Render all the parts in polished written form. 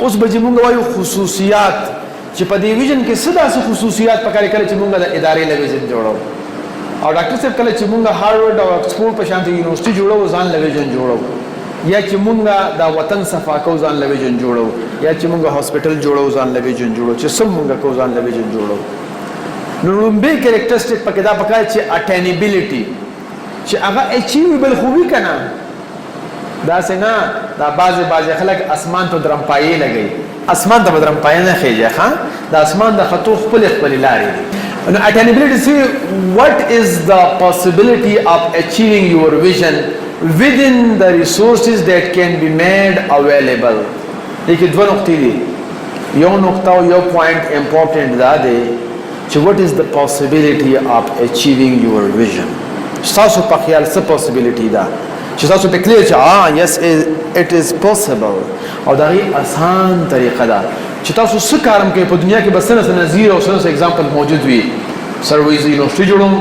اوس به موږ وایو خصوصیات چې په دې ویژن کې څه داسې خصوصیات پکاره کله چې موږ د ادارې له ویژن جوړو او ډاکټر صاحب کله چې موږ هارورډ او اکسفورډ په شانتي یونیورسيټي جوړو ځان له ویژن جوړو یا چې موږ د وطن صفا کو ځان له ویژن جوړو یا چې موږ هاسپټل جوړو ځان له ویژن جوړو چې سم موږ کو ځان له ویژن جوړو نو لومبه کریکټریسټک پکې دا پکای چې اټینیبিলিټي چې هغه اچیویبل خوبي کنه دا څنګه دا بعض خلک اسمان ته درمپایي لګي اسمان ته درمپایي نه خېږي ها دا اسمان د خطو خپل لارې نو اټینیبিলিټي سي what is the possibility of achieving your vision within the resources that can be made available لیکن دوه نقطې دي یو نقطه او یو پوینټ امپورټنٹ دا دی چې what is the possibility of achieving your vision تاسو په خیال څه possibility ده چې تاسو په کلیئر چې yes it is possible او دا غي آسان طریقه ده چې تاسو څه کارم کوي په دنیا کې بس نه نظیر او سنس एग्जांपल موجود وي سرویز یونیورسيټي جوړوم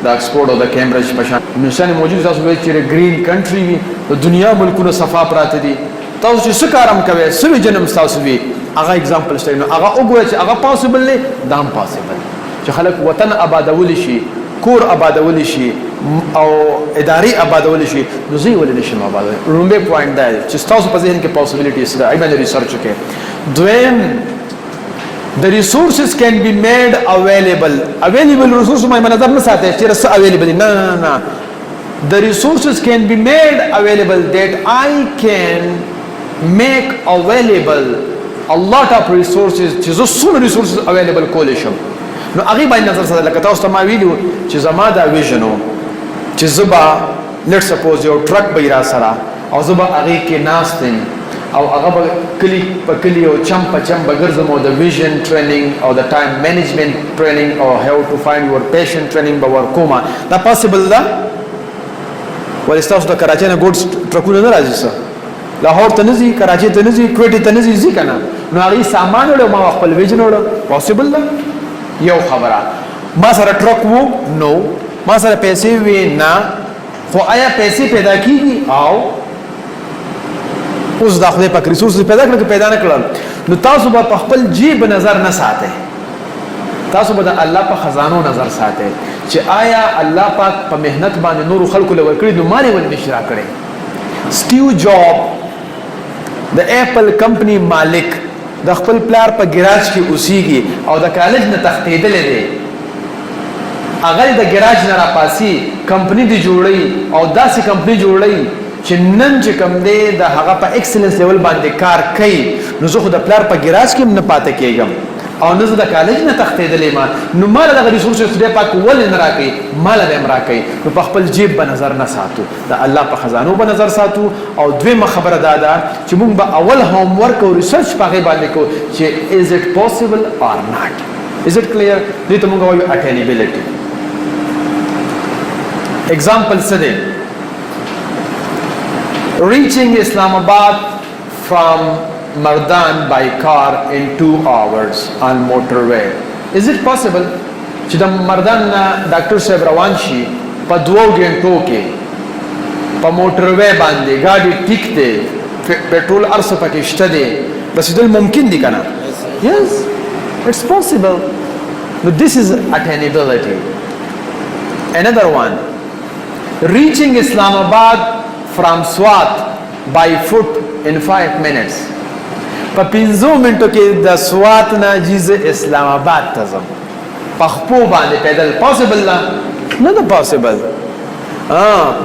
د اکسفورډ او د کیمبرج په شان نشانه موجود تاسو وایي چې گرین کنټری وي د دنیا ملکونو صفا پراته دي تاسو چې څه کارم کوي سوي جنم تاسو وي هغه एग्जांपल شته نو هغه وګورئ چې هغه پاسبل نه دام پاسبل چې خلک وطن آبادول شي کور آبادول شي او اداري آبادول شي نو زی ولې نشم آبادول رومبه پوینټ دی چې تاسو په ذهن کې پاسبلیټیز ده ایمن ریسرچ کې دویم the resources can be made available resources ما نظر نه ساتي چې رس available نه the resources can be made available that I can make available a lot of resources چې زه څونه resources available کولای شم نو هغه باندې نظر سره لکه تاسو ته ما ویلو چې زما دا ویژنو چې زبا لیټ سپوز یو ټرک به را سره او زبا هغه کې ناستم او هغه کلی په کلی او چم بغرزم او د ویژن ټریننګ او د ټایم مینجمنت ټریننګ او هاو ټو فایند یور پیشن ټریننګ به ورکوما دا پاسبل ده ولستاسو د کراچۍ نه ګوډ ټرکونه نه راځي سره لاهور ته نزي کراچۍ ته نزي کوټي ته نزي ځي کنه نو هغه سامان وړو ما خپل ویژن وړو پاسبل ده یو خبره ما سره ټرک وو نو ما سره پیسې وی نه خو آیا پیسې پیدا کیږي او اوس داخله پک ریسورس پیدا کړل که پیدا نه کړل نو تاسو به خپل جیب نظر نه ساتئ تاسو به د الله په خزانو نظر ساتئ چې آیا الله پاک په مهنت باندې نور خلکو لور کړی نو مالي ول نشرا کړي سټیو جاب د اپل کمپنی مالک د خپل پلار په ګراج کې اوسېږي او د کالج نه تختیدل دي هغه د ګراج نه را پاسي کمپنی دی جوړي او داسې کمپنی جوړي چې نن چې کوم دی د هغه په ایکسلنس لیول باندې کار کوي نو زه خو د پلار په ګراج کې نه پاتې کېږم او نه زه د کالج نه تختیدلې ما نو مال د ریسورسز دې پاک ول نه راکې مال دې امر راکې نو په خپل جیب به نظر نه ساتو د الله په خزانو به نظر ساتو او دویمه خبره ده چې موږ به اول هوم ورک او ریسرچ پاغه باندې کو چې is it possible or not is it clear دې ته موږ وایو attainability example څه دی reaching Islamabad from Mardan by car in 2 hours on motorway is it possible چې د مردان ډاکټر صاحب روان شي په 2 غنټو کې په موټروي باندې ګاډي ټیک دی پټرول ارسه پکې شته دی رسیدل ممکن دي کنه yes it's possible but this is attainability another one reaching Islamabad from Swat by foot in 5 minutes په 15 منټو کې د سوات نه جیز اسلام آباد ته ځم په خپل باندې پیدل پاسبل نه ده پاسبل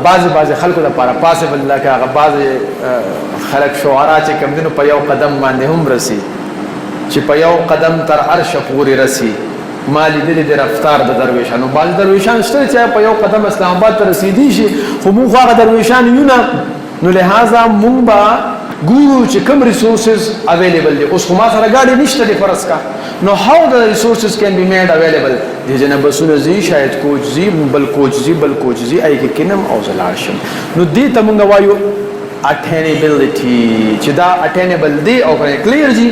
بعض خلکو لپاره پاسبل لکه هغه بعض خلک شعرا چې کوم دنو په یو قدم باندې هم رسی چې په یو قدم تر عرش پورې رسی مالی دلی د رفتار د درویشانو بعض درویشان شته چې په یو قدم اسلام آباد ته رسیدي شي خو موږ هغه درویشان یو نه نو لہذا موږ با ګورو چې کوم ریسورسز اویلیبل دي اوس خو ما سره ګاډي نشته د فرض کا نو هاو د ریسورسز کین بی میډ اویلیبل دي جناب بسونه زی شاید کوچ زی بل کوچ زی ای کې کینم او زلاشم نو دې ته موږ وایو اټینیبিলিټي چې دا اټینیبل دی او کلیر جی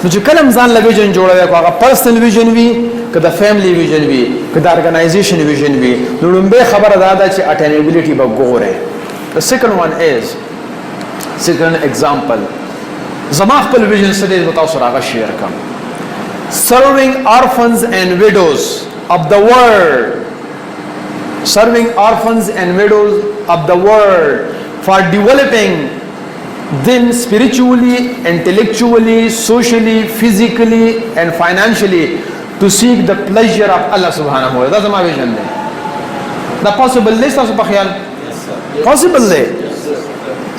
نو چې کلم ځان له ویژن جوړوي هغه پرسنل ویژن وي کدا فیملی ویژن وي کدا ارګنایزیشن ویژن وي نو لومبه خبره ده چې اټینیبিলিټي به ګوره the second example زما خپل ویژن څه دی تاسو سره هغه شیر کوم. Serving orphans and widows of the world, serving orphans and widows of the world for developing them spiritually, intellectually, socially, physically and financially to seek the pleasure of Allah subhanahu wa ta'ala. That's my vision. The possible list of khayal possible le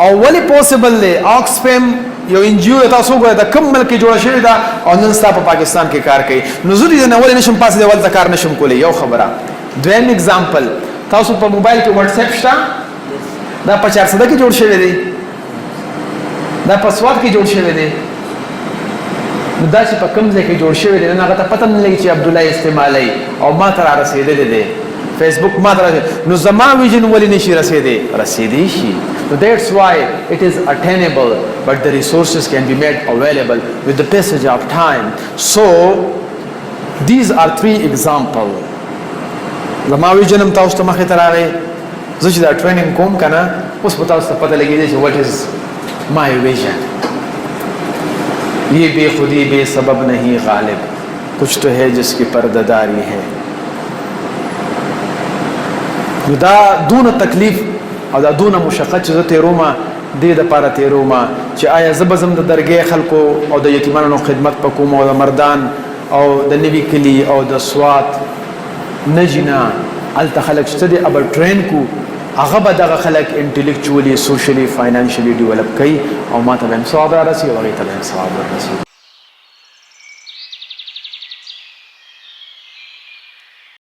او wali possible le Oxfam یو NGO تاسو ګورئ د کوم ملک جوړ شوی دا او نن ستا په پاکستان کې کار کوي. نو زه دې نه ولې نشم پاسې د ولته کار نشم کولی. یو خبره. دویم اگزامپل، تاسو په موبایل کې واتس اپ شته؟ دا په 400 کې جوړ شوی دی، دا په سواد کې جوړ شوی دی. نو دا چې په کوم ځای کې جوړ شوی دی نن هغه ته پته نه لګي چې عبد الله استعمالي او ما ته را رسېدلی دی فیسبوک ما ته. نو زما ویژن ولې نشي رسېدی شي. So that's why it is attainable, but the resources can be made available with the passage of time. So these are 3 examples. زما ویژن تاسو ته مخې ته راغی، زه چې دا ټریننګ کوم کنه اوس په تاسو ته پته لګېږي چې what is my vision. یہ بے خودی بے سبب نہیں غالب، کچھ تو ہے جس کی پردہ داری ہے. دا دون تکلیف او دا دون مشقت چې زه تیرومه دې دپاره تیرومه چې آیا زه به ځم د درګۍ خلکو او د یتیمانو خدمت به کوم او د مردان او د نوي کلي او د سوات نجینا هلته خلک شته دي ابه ټرین کو هغه به دغه خلک انټلیکچولی سوشلی فاینانشلی ډیولپ کوي او ما ته به هم ثواب رارسي او هغې ته به هم ثواب ورسي.